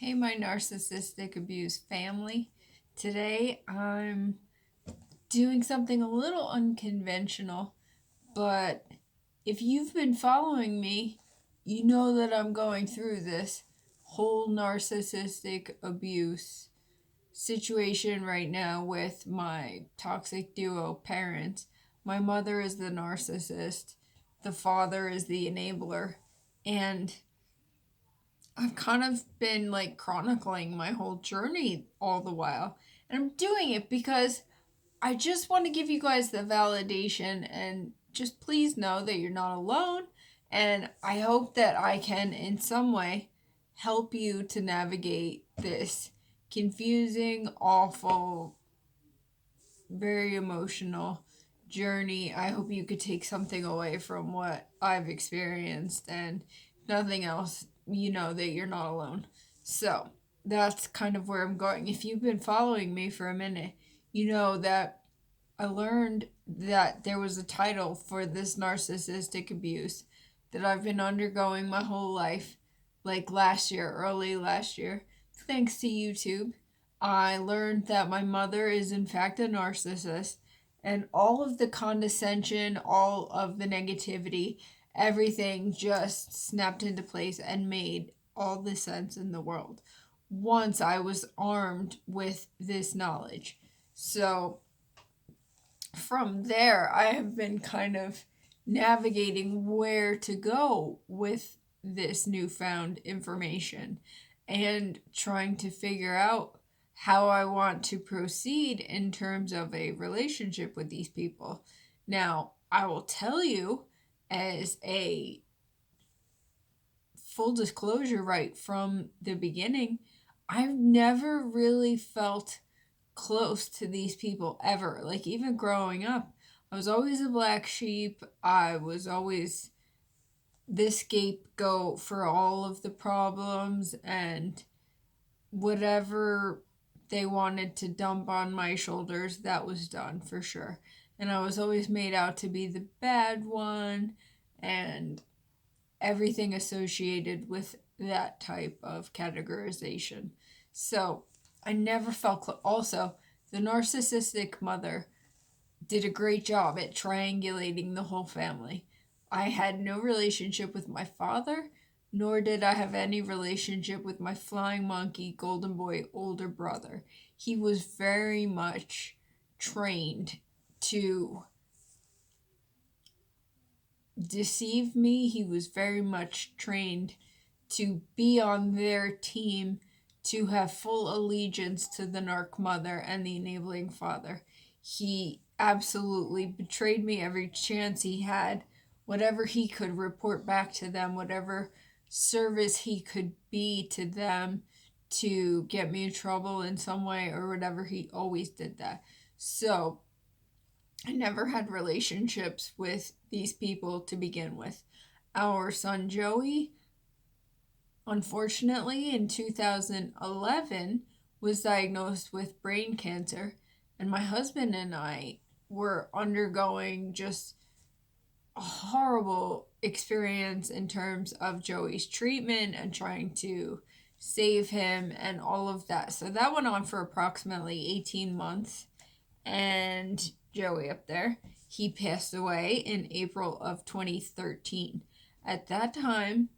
Hey, my narcissistic abuse family. Today I'm doing something a little unconventional, but if you've been following me, you know that I'm going through this whole narcissistic abuse situation right now with my toxic duo parents. My mother is the narcissist, the father is the enabler, and I've kind of been like chronicling my whole journey all the while. And I'm doing it because I just want to give you guys the validation and just please know that you're not alone. And I hope that I can, in some way, help you to navigate this confusing, awful, very emotional journey. I hope you could take something away from what I've experienced, and nothing else, you know that you're not alone. So that's kind of where I'm going. If you've been following me for a minute, you know that I learned that there was a title for this narcissistic abuse that I've been undergoing my whole life, like last year, early last year, thanks to YouTube. I learned that my mother is, in fact, a narcissist, and all of the condescension, all of the negativity, everything just snapped into place and made all the sense in the world once I was armed with this knowledge. So, from there, I have been kind of navigating where to go with this newfound information and trying to figure out how I want to proceed in terms of a relationship with these people. Now, I will tell you, as a full disclosure right from the beginning, I've never really felt close to these people ever. Like, even growing up, I was always a black sheep. I was always the scapegoat for all of the problems, and whatever they wanted to dump on my shoulders, that was done for sure. And I was always made out to be the bad one, and everything associated with that type of categorization. So I never felt also, the narcissistic mother did a great job at triangulating the whole family. I had no relationship with my father, nor did I have any relationship with my flying monkey, golden boy, older brother. He was very much trained to deceive me. He was very much trained to be on their team, to have full allegiance to the narc mother and the enabling father. He absolutely betrayed me every chance he had. Whatever he could report back to them, whatever service he could be to them to get me in trouble in some way or whatever, he always did that. So I never had relationships with these people to begin with. Our son Joey, unfortunately, in 2011, was diagnosed with brain cancer, and my husband and I were undergoing just a horrible experience in terms of Joey's treatment and trying to save him and all of that. So that went on for approximately 18 months. And Joey up there, he passed away in April of 2013. At that time,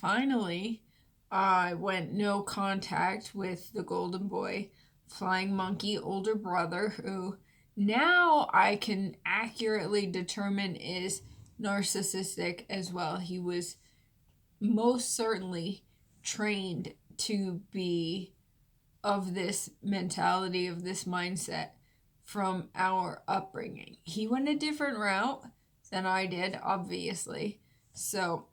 finally, I went no contact with the golden boy, flying monkey, older brother, who now I can accurately determine is narcissistic as well. He was most certainly trained to be of this mentality, of this mindset from our upbringing. He went a different route than I did, obviously. So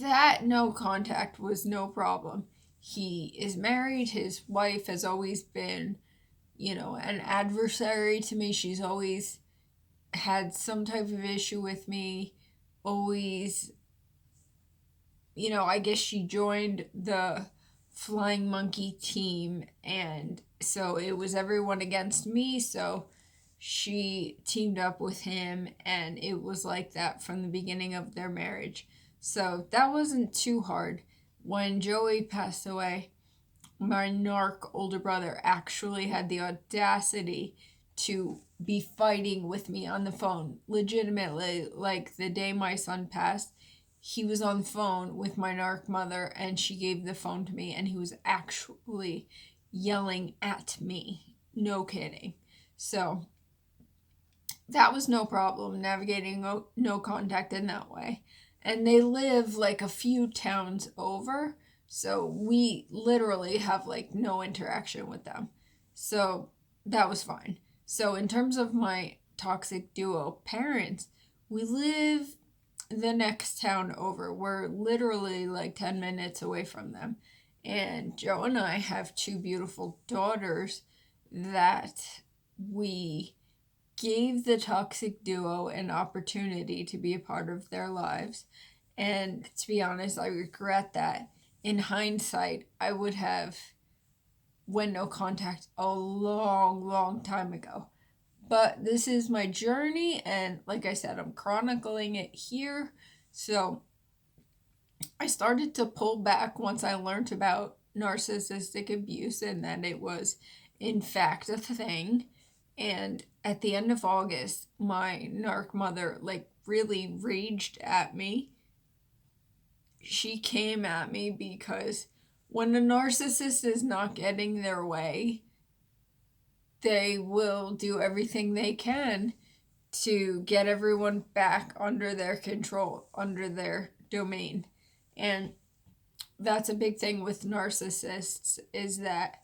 that no contact was no problem. He is married. His wife has always been, an adversary to me. She's always had some type of issue with me. Always, I guess she joined the flying monkey team, and so it was everyone against me. So she teamed up with him, and it was like that from the beginning of their marriage. So that wasn't too hard. when Joey passed away, my narc older brother actually had the audacity to be fighting with me on the phone. Legitimately, like the day my son passed, he was on the phone with my narc mother and she gave the phone to me and he was actually yelling at me. No kidding. So that was no problem navigating no contact in that way. And they live like a few towns over, so we literally have like no interaction with them. So that was fine. So in terms of my toxic duo parents, we live the next town over. We're literally like 10 minutes away from them. And Joe and I have two beautiful daughters that we gave the toxic duo an opportunity to be a part of their lives. And to be honest, I regret that. In hindsight, I would have went no contact a long time ago. But this is my journey, and like I said, I'm chronicling it here. So I started to pull back once I learned about narcissistic abuse and that it was, in fact, a thing. And at the end of August, my narc mother, like, really raged at me. She came at me because when a narcissist is not getting their way, they will do everything they can to get everyone back under their control, under their domain. And that's a big thing with narcissists, is that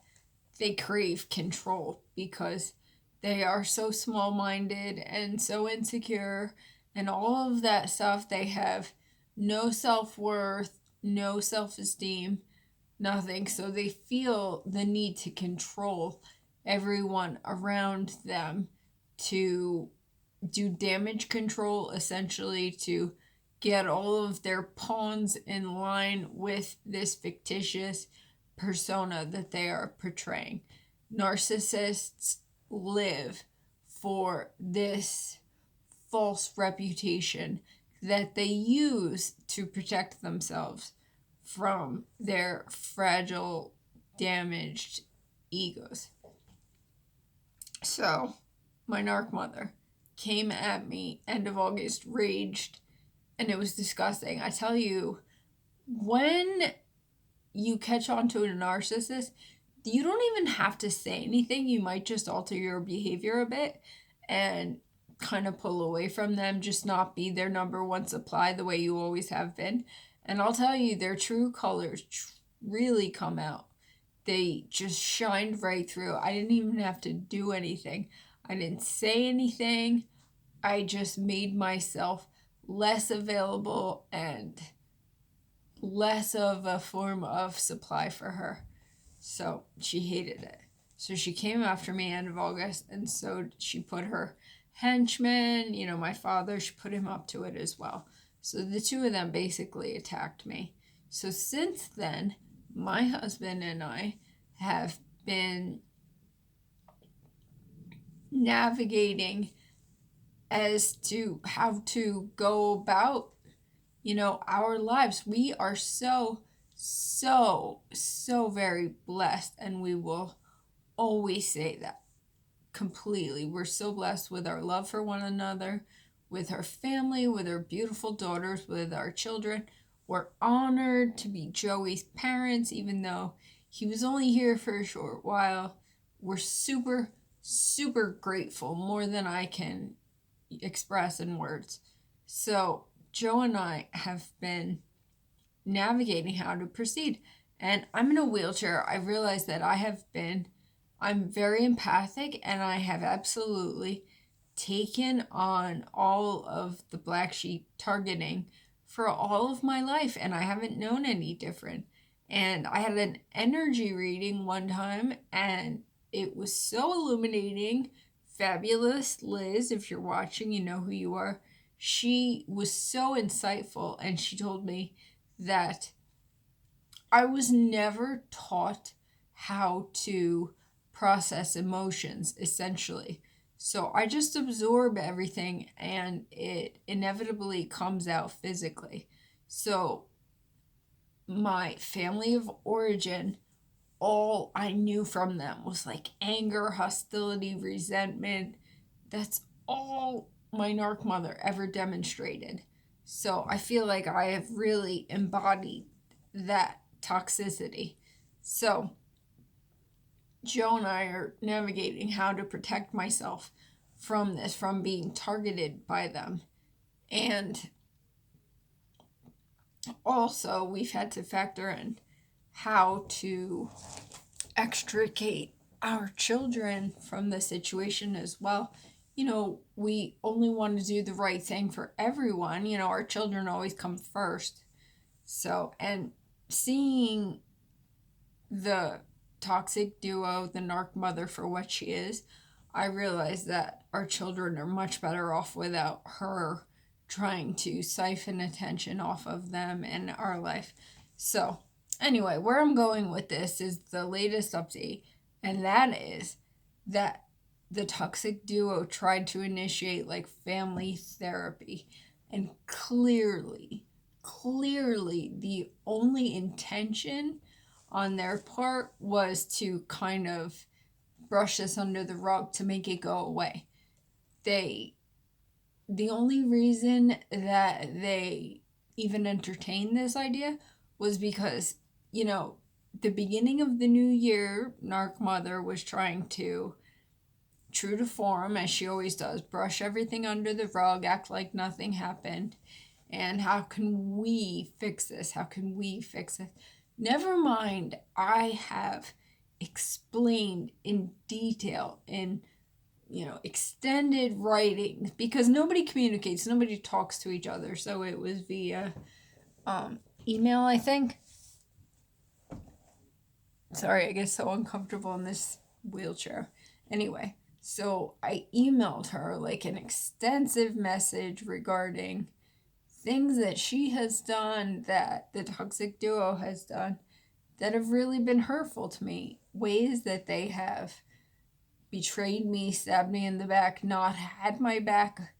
they crave control because they are so small-minded and so insecure and all of that stuff. They have no self-worth, no self-esteem, nothing. So they feel the need to control everyone around them, to do damage control, essentially, to get all of their pawns in line with this fictitious persona that they are portraying. Narcissists live for this false reputation that they use to protect themselves from their fragile, damaged egos. So, my narc mother came at me end of August, raged, and it was disgusting. I tell you, when you catch on to a narcissist, you don't even have to say anything. You might just alter your behavior a bit and kind of pull away from them, just not be their number one supply the way you always have been. And I'll tell you, their true colors really come out. They just shined right through. I didn't even have to do anything. I didn't say anything. I just made myself less available and less of a form of supply for her. So she hated it. So she came after me end of August, and so she put her henchman, my father, she put him up to it as well. So the two of them basically attacked me. So since then, my husband and I have been navigating as to how to go about, our lives. We are so very blessed, and we will always say that completely. We're so blessed with our love for one another, with our family, with our beautiful daughters, with our children. We're honored to be Joey's parents, even though he was only here for a short while. We're super grateful, more than I can express in words. So Joe and I have been navigating how to proceed. And I'm in a wheelchair. I realize that I'm very empathic, and I have absolutely taken on all of the black sheep targeting for all of my life, and I haven't known any different. And I had an energy reading one time, and it was so illuminating. Fabulous Liz, if you're watching, you know who you are. She was so insightful, and she told me that I was never taught how to process emotions, essentially. So I just absorb everything, and it inevitably comes out physically. So my family of origin, all I knew from them was like anger, hostility, resentment. That's all my narc mother ever demonstrated. So I feel like I have really embodied that toxicity. So Joe and I are navigating how to protect myself from this, from being targeted by them. And also, we've had to factor in how to extricate our children from the situation as well. We only want to do the right thing for everyone. Our children always come first. So, and seeing the toxic duo, the narc mother, for what she is, I realize that our children are much better off without her trying to siphon attention off of them and our life. So, anyway, where I'm going with this is the latest update, and that is that the toxic duo tried to initiate like family therapy, and clearly, the only intention on their part was to kind of brush this under the rug to make it go away. The only reason that they even entertained this idea was because, the beginning of the new year, Narc Mother was trying to, true to form, as she always does, brush everything under the rug, act like nothing happened. And how can we fix this? How can we fix it? Never mind, I have explained in detail in extended writing, because nobody communicates, nobody talks to each other. So it was via email, I think. Sorry, I get so uncomfortable in this wheelchair. Anyway, so I emailed her like an extensive message regarding things that she has done, that the toxic duo has done, that have really been hurtful to me. Ways that they have betrayed me, stabbed me in the back, not had my back.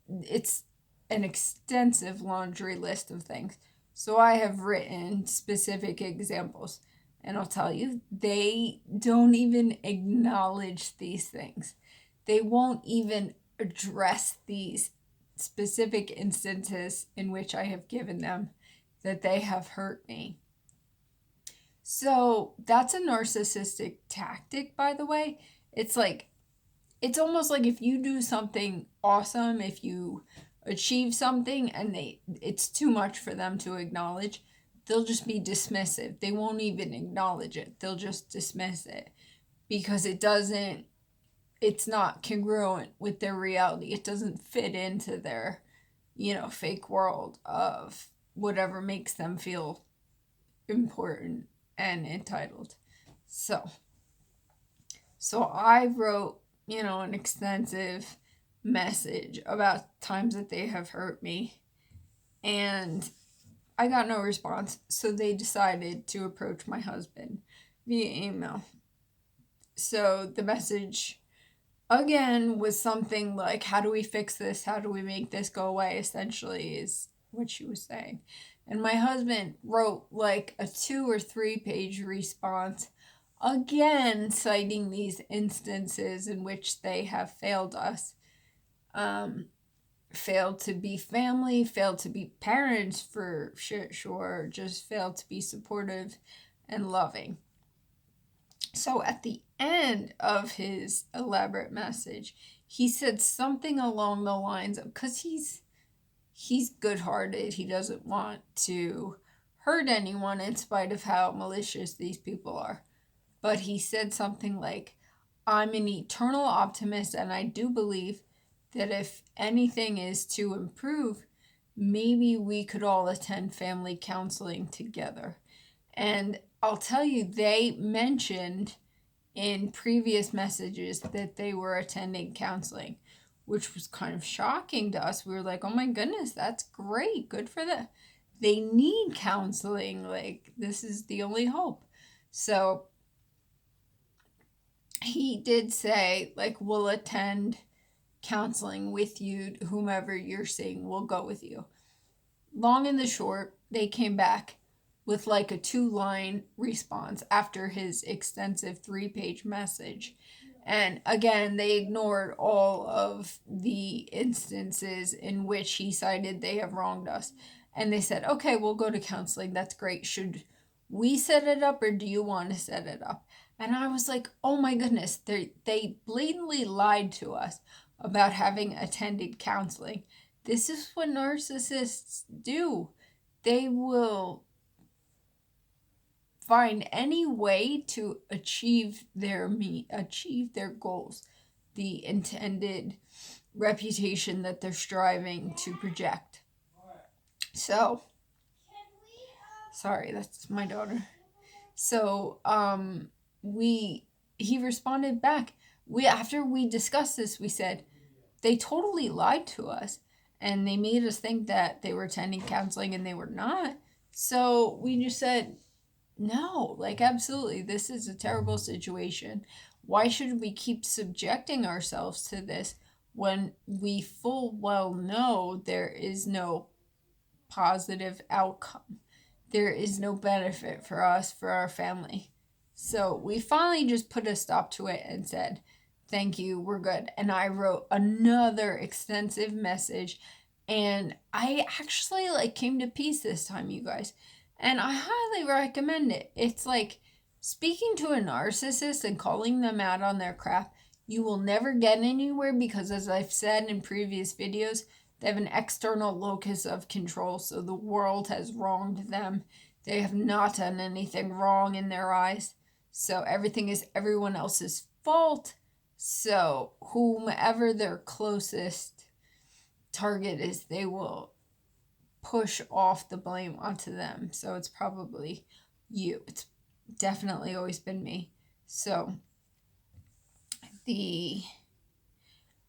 It's an extensive laundry list of things. So I have written specific examples. And I'll tell you, they don't even acknowledge these things. They won't even address these specific instances in which I have given them that they have hurt me. So that's a narcissistic tactic, by the way. It's almost like if you do something awesome, if you achieve something and it's too much for them to acknowledge, they'll just be dismissive. They won't even acknowledge it. They'll just dismiss it because it's not congruent with their reality. It doesn't fit into their, fake world of whatever makes them feel important and entitled. So I wrote, an extensive message about times that they have hurt me, and I got no response. So they decided to approach my husband via email. So the message again was something like, how do we fix this? How do we make this go away? Essentially is what she was saying. And my husband wrote like a 2 or 3 page response, again citing these instances in which they have failed us, failed to be family, failed to be parents for sure, just failed to be supportive and loving. So at the end of his elaborate message, he said something along the lines of, because he's good-hearted, he doesn't want to hurt anyone in spite of how malicious these people are. But he said something like, I'm an eternal optimist, and I do believe that if anything is to improve, maybe we could all attend family counseling together. And I'll tell you, they mentioned in previous messages that they were attending counseling, which was kind of shocking to us. We were like, oh my goodness, that's great. Good for them. They need counseling. Like, this is the only hope. So he did say, like, we'll attend counseling with you. Whomever you're seeing will go with you. Long and the short, they came back with like a 2-line response after his extensive 3-page message. And again, they ignored all of the instances in which he cited they have wronged us. And they said, okay, we'll go to counseling. That's great. Should we set it up or do you want to set it up? And I was like, oh my goodness, they blatantly lied to us about having attended counseling. This is what narcissists do. They will find any way to achieve their goals, the intended reputation that they're striving to project. So, sorry, that's my daughter. So, he responded back. After we discussed this, we said, they totally lied to us and they made us think that they were attending counseling and they were not. So we just said, no, like, absolutely, this is a terrible situation. Why should we keep subjecting ourselves to this when we full well know there is no positive outcome? There is no benefit for us, for our family. So we finally just put a stop to it and said, thank you, we're good. And I wrote another extensive message, and I actually came to peace this time, you guys. And I highly recommend it. It's like speaking to a narcissist and calling them out on their crap. You will never get anywhere because, as I've said in previous videos, they have an external locus of control, so the world has wronged them. They have not done anything wrong in their eyes, so everything is everyone else's fault. So whomever their closest target is, they will push off the blame onto them. So it's probably you. It's definitely always been me. So the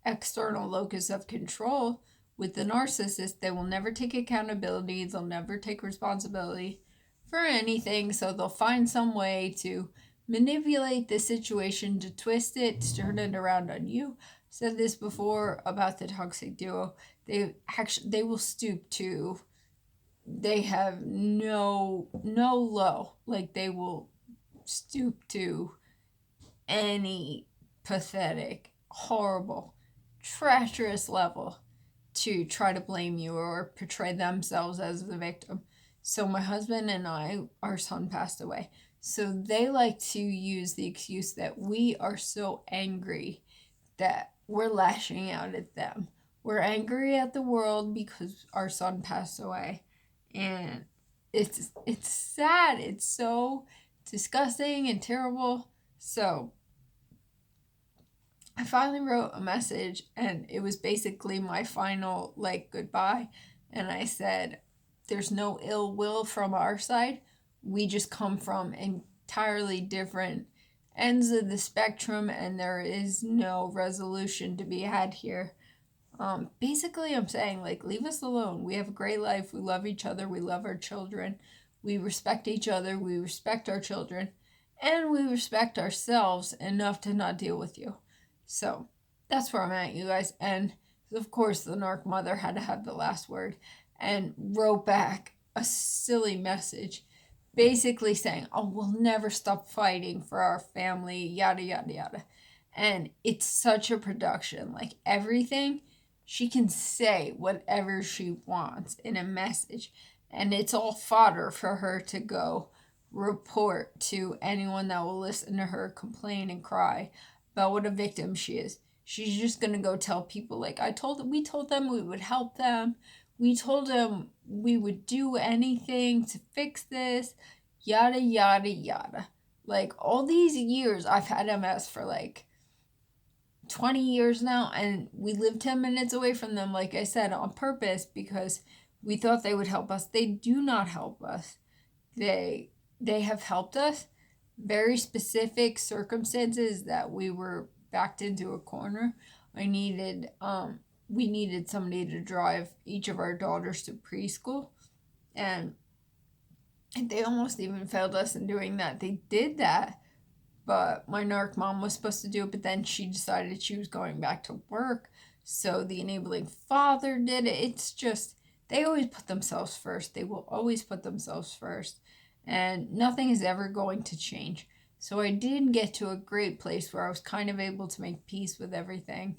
external locus of control with the narcissist, they will never take accountability. They'll never take responsibility for anything. So they'll find some way to manipulate the situation, to twist it, to turn it around on you. Said this before about the toxic duo. They will stoop to, they have no low. Like, they will stoop to any pathetic, horrible, treacherous level to try to blame you or portray themselves as the victim. So my husband and I, our son passed away. So they like to use the excuse that we are so angry that we're lashing out at them. We're angry at the world because our son passed away. And it's sad. It's so disgusting and terrible. So I finally wrote a message, and it was basically my final goodbye. And I said, there's no ill will from our side. We just come from entirely different ends of the spectrum, and there is no resolution to be had here. Basically, I'm saying, leave us alone. We have a great life. We love each other. We love our children. We respect each other. We respect our children. And we respect ourselves enough to not deal with you. So that's where I'm at, you guys. And of course, the narc mother had to have the last word and wrote back a silly message basically saying, oh, we'll never stop fighting for our family, yada, yada, yada. And it's such a production. Everything, she can say whatever she wants in a message. And it's all fodder for her to go report to anyone that will listen to her complain and cry about what a victim she is. She's just going to go tell people, we told them we would help them. We told them we would do anything to fix this, yada, yada, yada. All these years, I've had MS for 20 years now, and we live 10 minutes away from them, like I said, on purpose, because we thought they would help us. They do not help us. They have helped us. Very specific circumstances that we were backed into a corner. We needed somebody to drive each of our daughters to preschool, and they almost even failed us in doing that. They did that, but my narc mom was supposed to do it, but then she decided she was going back to work, so the enabling father did it. It's just, they always put themselves first. They will always put themselves first. and nothing is ever going to change. So I did get to a great place where I was kind of able to make peace with everything.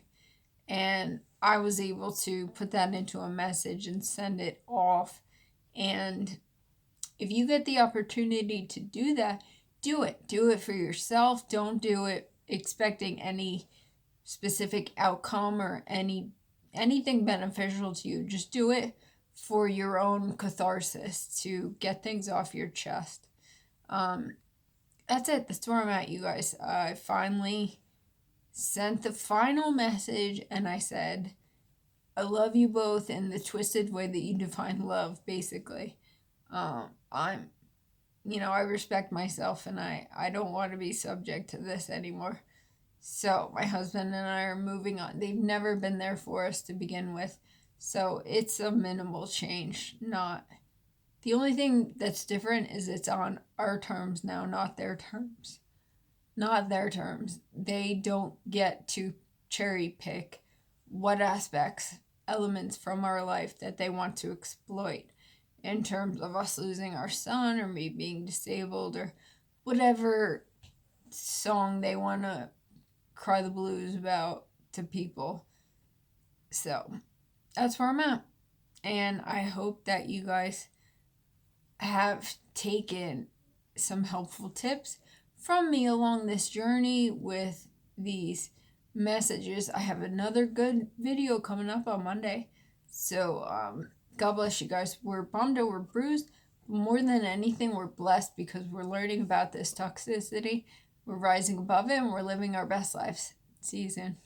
And I was able to put that into a message and send it off. And if you get the opportunity to do that, do it. Do it for yourself. Don't do it expecting any specific outcome or anything beneficial to you. Just do it for your own catharsis, to get things off your chest. That's it. That's where I'm at, you guys. I finally sent the final message, and I said, I love you both in the twisted way that you define love, basically. I respect myself, and I don't want to be subject to this anymore. So my husband and I are moving on. They've never been there for us to begin with. So it's a minimal change. The only thing that's different is it's on our terms now, not their terms. Not their terms. They don't get to cherry pick what elements from our life that they want to exploit in terms of us losing our son or me being disabled or whatever song they want to cry the blues about to people. So that's where I'm at. And I hope that you guys have taken some helpful tips from me along this journey with these messages. I have another good video coming up on Monday. So God bless you guys. We're bummed or we're bruised. More than anything, we're blessed because we're learning about this toxicity. We're rising above it and we're living our best lives. See you soon.